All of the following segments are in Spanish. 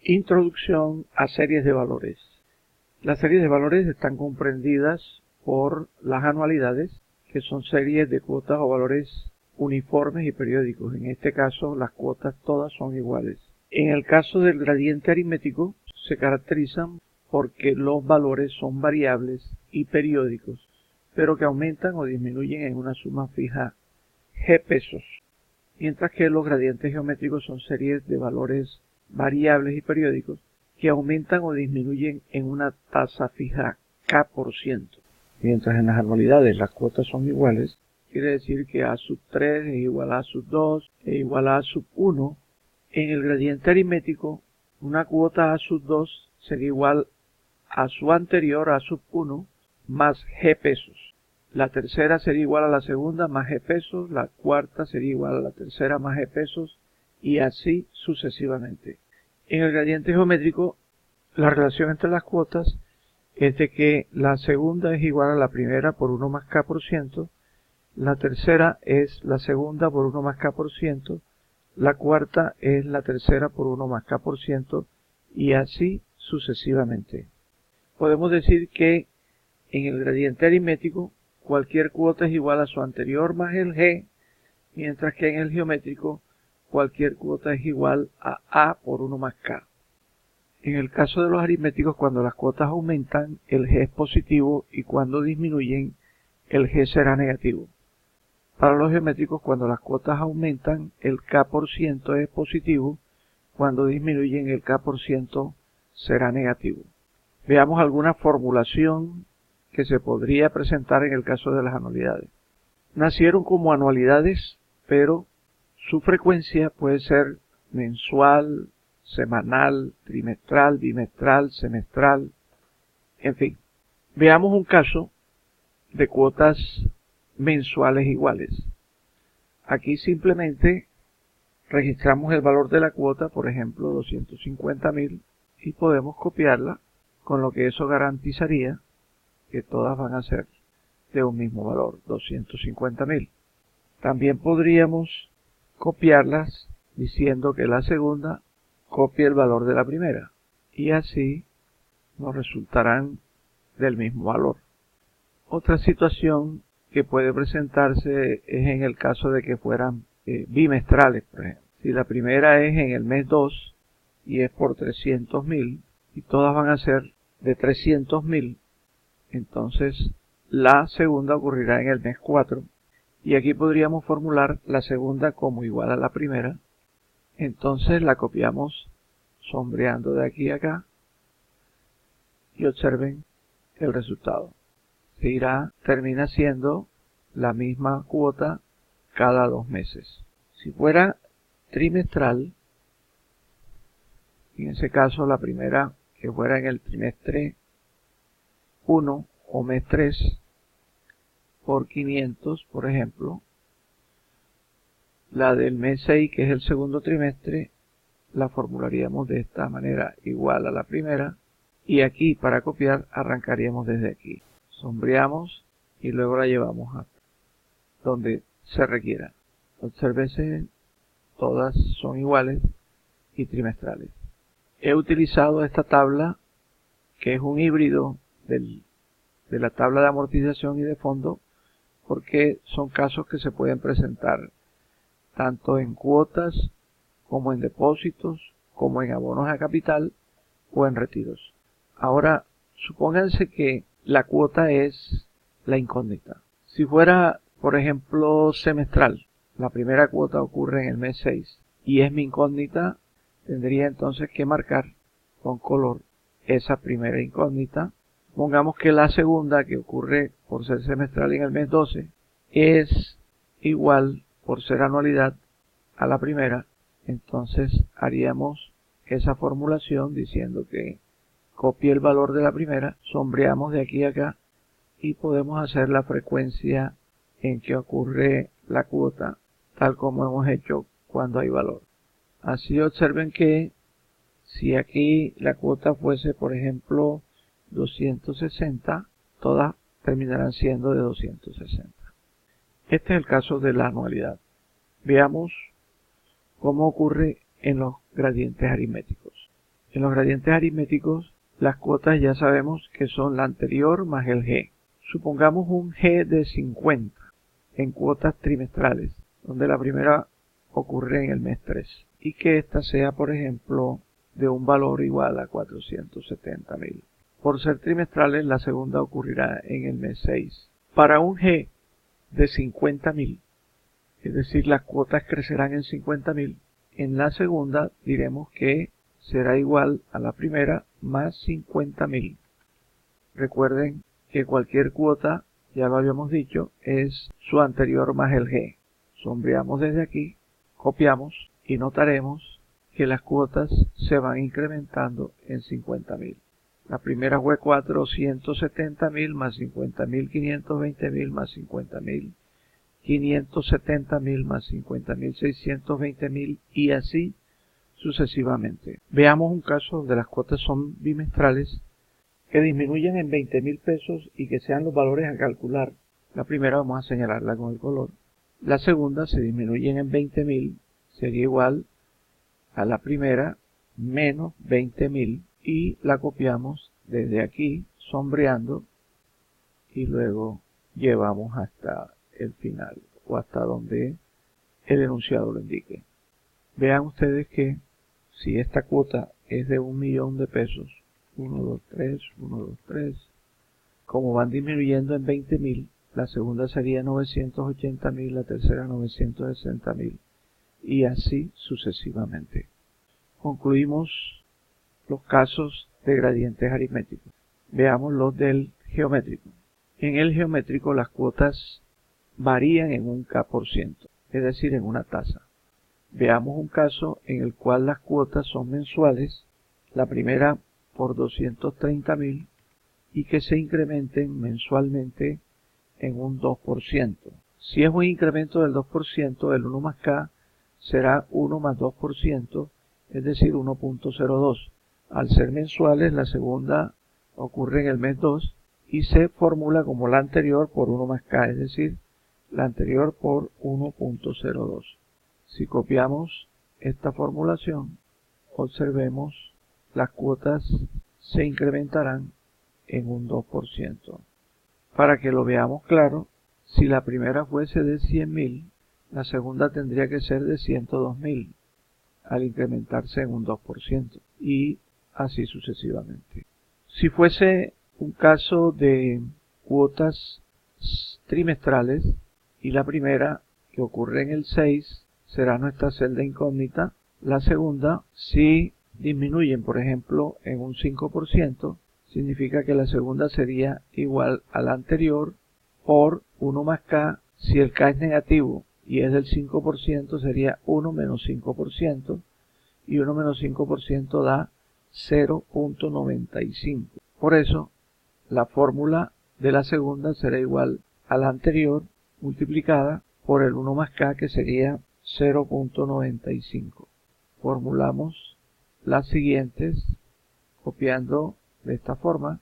Introducción a series de valores. Las series de valores están comprendidas por las anualidades, que son series de cuotas o valores uniformes y periódicos. En este caso, las cuotas todas son iguales. En el caso del gradiente aritmético, se caracterizan porque los valores son variables y periódicos, pero que aumentan o disminuyen en una suma fija G pesos, mientras que los gradientes geométricos son series de valores variables y periódicos que aumentan o disminuyen en una tasa fija K%. Mientras en las anualidades las cuotas son iguales, quiere decir que A sub 3 es igual a A sub 2 es igual a A sub 1. En el gradiente aritmético, una cuota A sub 2 sería igual a su anterior A sub 1 más G pesos. La tercera sería igual a la segunda más G pesos, la cuarta sería igual a la tercera más G pesos, y así sucesivamente. En el gradiente geométrico, la relación entre las cuotas es de que la segunda es igual a la primera por 1 más K%, la tercera es la segunda por 1 más K%, la cuarta es la tercera por 1 más K%, y así sucesivamente. Podemos decir que en el gradiente aritmético, cualquier cuota es igual a su anterior más el G, mientras que en el geométrico, cualquier cuota es igual a A por 1 más K. En el caso de los aritméticos, cuando las cuotas aumentan, el G es positivo y cuando disminuyen, el G será negativo. Para los geométricos, cuando las cuotas aumentan, el K% es positivo, cuando disminuyen, el K% será negativo. Veamos alguna formulación que se podría presentar en el caso de las anualidades. Nacieron como anualidades, pero su frecuencia puede ser mensual, semanal, trimestral, bimestral, semestral, en fin. Veamos un caso de cuotas mensuales iguales. Aquí simplemente registramos el valor de la cuota, por ejemplo 250.000, y podemos copiarla, con lo que eso garantizaría que todas van a ser de un mismo valor, 250.000. También podríamos copiarlas diciendo que la segunda copia el valor de la primera, y así nos resultarán del mismo valor. Otra situación que puede presentarse es en el caso de que fueran bimestrales, por ejemplo. Si la primera es en el mes 2 y es por 300.000 y todas van a ser de 300.000, entonces la segunda ocurrirá en el mes 4 y aquí podríamos formular la segunda como igual a la primera. Entonces la copiamos sombreando de aquí a acá y observen el resultado. Termina siendo la misma cuota cada 2 meses. Si fuera trimestral, en ese caso la primera que fuera en el trimestre 1 o mes 3 por 500, por ejemplo, la del mes 6, que es el segundo trimestre, la formularíamos de esta manera, igual a la primera, y aquí para copiar arrancaríamos desde aquí. Sombreamos y luego la llevamos a donde se requiera. Obsérvese, todas son iguales y trimestrales. He utilizado esta tabla, que es un híbrido de la tabla de amortización y de fondo, porque son casos que se pueden presentar tanto en cuotas, como en depósitos, como en abonos a capital o en retiros. Ahora, supónganse que la cuota es la incógnita. Si fuera, por ejemplo, semestral, la primera cuota ocurre en el mes 6 y es mi incógnita, tendría entonces que marcar con color esa primera incógnita. Pongamos que la segunda, que ocurre por ser semestral en el mes 12, es igual, por ser anualidad, a la primera. Entonces haríamos esa formulación diciendo que copie el valor de la primera, sombreamos de aquí a acá y podemos hacer la frecuencia en que ocurre la cuota, tal como hemos hecho cuando hay valor. Así observen que si aquí la cuota fuese, por ejemplo, 260, todas terminarán siendo de 260. Este es el caso de la anualidad. Veamos cómo ocurre en los gradientes aritméticos. En los gradientes aritméticos, las cuotas ya sabemos que son la anterior más el G. Supongamos un G de 50 en cuotas trimestrales, donde la primera ocurre en el mes 3, y que ésta sea, por ejemplo, de un valor igual a 470.000. Por ser trimestrales, la segunda ocurrirá en el mes 6. Para un G de 50.000, es decir, las cuotas crecerán en 50.000, en la segunda diremos que será igual a la primera más 50.000. Recuerden que cualquier cuota, ya lo habíamos dicho, es su anterior más el G. Sombreamos desde aquí, copiamos y notaremos que las cuotas se van incrementando en 50.000. La primera fue 470.000 más 50.000, 520.000 más 50.000, 570.000 más 50.000, 620.000 y así sucesivamente. Veamos un caso donde las cuotas son bimestrales que disminuyan en 20.000 pesos y que sean los valores a calcular. La primera vamos a señalarla con el color. La segunda se disminuyen en 20.000, sería igual a la primera menos 20.000 y la copiamos desde aquí sombreando y luego llevamos hasta el final o hasta donde el enunciado lo indique. Vean ustedes que si esta cuota es de 1.000.000 de pesos, 1, 2, 3, 1, 2, 3, como van disminuyendo en 20.000, la segunda sería 980.000, la tercera 960.000 y así sucesivamente. Concluimos los casos de gradientes aritméticos. Veamos los del geométrico. En el geométrico las cuotas varían en un K%, es decir, en una tasa. Veamos un caso en el cual las cuotas son mensuales, la primera por 230.000 y que se incrementen mensualmente en un 2%. Si es un incremento del 2%, el 1 más K será 1 más 2%, es decir, 1.02. Al ser mensuales, la segunda ocurre en el mes 2 y se formula como la anterior por 1 más K, es decir, la anterior por 1.02. Si copiamos esta formulación, observemos las cuotas se incrementarán en un 2%. Para que lo veamos claro, si la primera fuese de 100.000, la segunda tendría que ser de 102.000, al incrementarse en un 2%, y así sucesivamente. Si fuese un caso de cuotas trimestrales, y la primera, que ocurre en el 6, será nuestra celda incógnita, la segunda, si disminuyen, por ejemplo, en un 5%, significa que la segunda sería igual a la anterior por 1 más K. Si el K es negativo y es del 5%, sería 1 menos 5%, y 1 menos 5% da 0.95. Por eso, la fórmula de la segunda será igual a la anterior multiplicada por el 1 más K, que sería 0.95. Formulamos las siguientes copiando de esta forma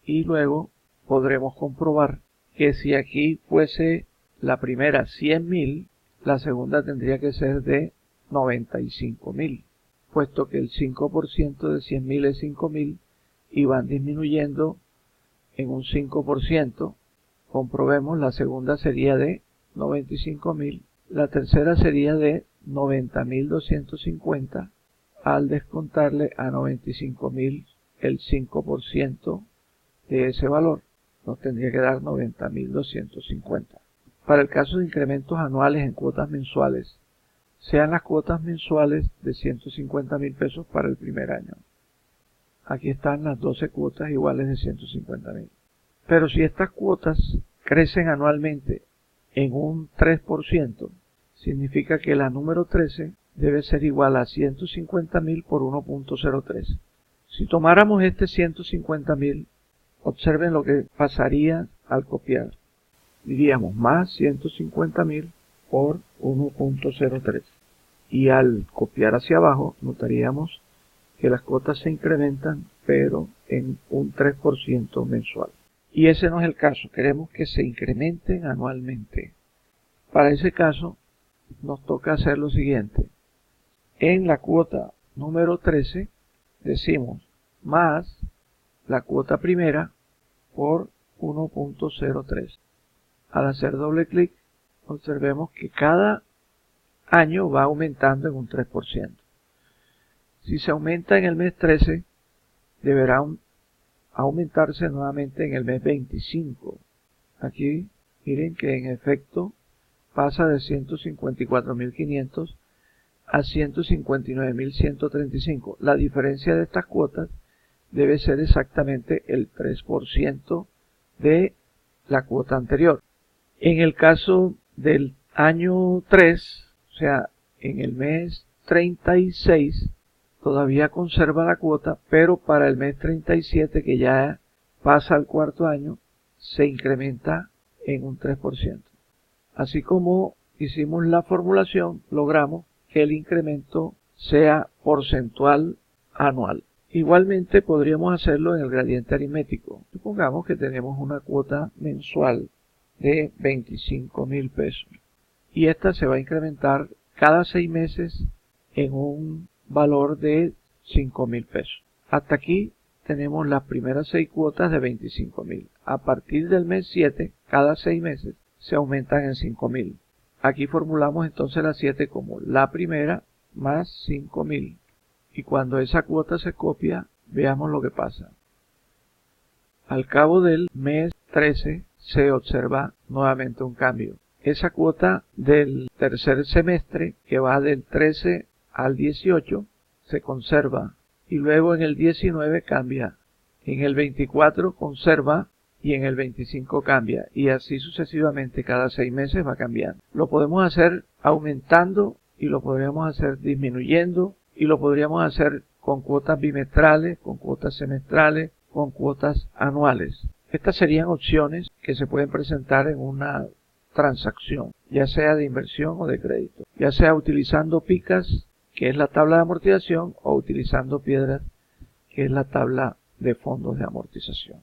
y luego podremos comprobar que si aquí fuese la primera 100.000, la segunda tendría que ser de 95.000, puesto que el 5% de 100.000 es 5.000 y van disminuyendo en un 5%. Comprobemos, la segunda sería de 95.000, la tercera sería de 90.250, al descontarle a 95.000 el 5% de ese valor, nos tendría que dar 90.250. Para el caso de incrementos anuales en cuotas mensuales, sean las cuotas mensuales de 150.000 pesos para el primer año. Aquí están las 12 cuotas iguales de 150.000. Pero si estas cuotas crecen anualmente en un 3%, significa que la número 13 debe ser igual a 150.000 por 1.03. Si tomáramos este 150.000, observen lo que pasaría al copiar. Diríamos más 150.000 por 1.03. Y al copiar hacia abajo, notaríamos que las cuotas se incrementan, pero en un 3% mensual. Y ese no es el caso, queremos que se incrementen anualmente. Para ese caso, nos toca hacer lo siguiente. En la cuota número 13, decimos más la cuota primera por 1.03. Al hacer doble clic, observemos que cada año va aumentando en un 3%. Si se aumenta en el mes 13, deberá aumentarse nuevamente en el mes 25. Aquí miren que en efecto pasa de 154.500 a 159.135. La diferencia de estas cuotas debe ser exactamente el 3% de la cuota anterior. En el caso del año 3, o sea, en el mes 36, todavía conserva la cuota, pero para el mes 37, que ya pasa al cuarto año, se incrementa en un 3%. Así como hicimos la formulación, logramos que el incremento sea porcentual anual. Igualmente podríamos hacerlo en el gradiente aritmético. Supongamos que tenemos una cuota mensual de 25.000 pesos y esta se va a incrementar cada 6 meses en un valor de 5.000 pesos. Hasta aquí tenemos las primeras 6 cuotas de 25.000. A partir del mes 7, cada 6 meses se aumentan en 5.000. Aquí formulamos entonces las 7 como la primera más 5.000. Y cuando esa cuota se copia, veamos lo que pasa. Al cabo del mes 13 se observa nuevamente un cambio. Esa cuota del tercer semestre, que va del 13 al 18, se conserva. Y luego en el 19 cambia. En el 24 conserva y en el 25 cambia. Y así sucesivamente cada 6 meses va cambiando. Lo podemos hacer aumentando y lo podríamos hacer disminuyendo. Y lo podríamos hacer con cuotas bimestrales, con cuotas semestrales, con cuotas anuales. Estas serían opciones que se pueden presentar en una transacción, ya sea de inversión o de crédito, ya sea utilizando picas, que es la tabla de amortización, o utilizando piedras, que es la tabla de fondos de amortización.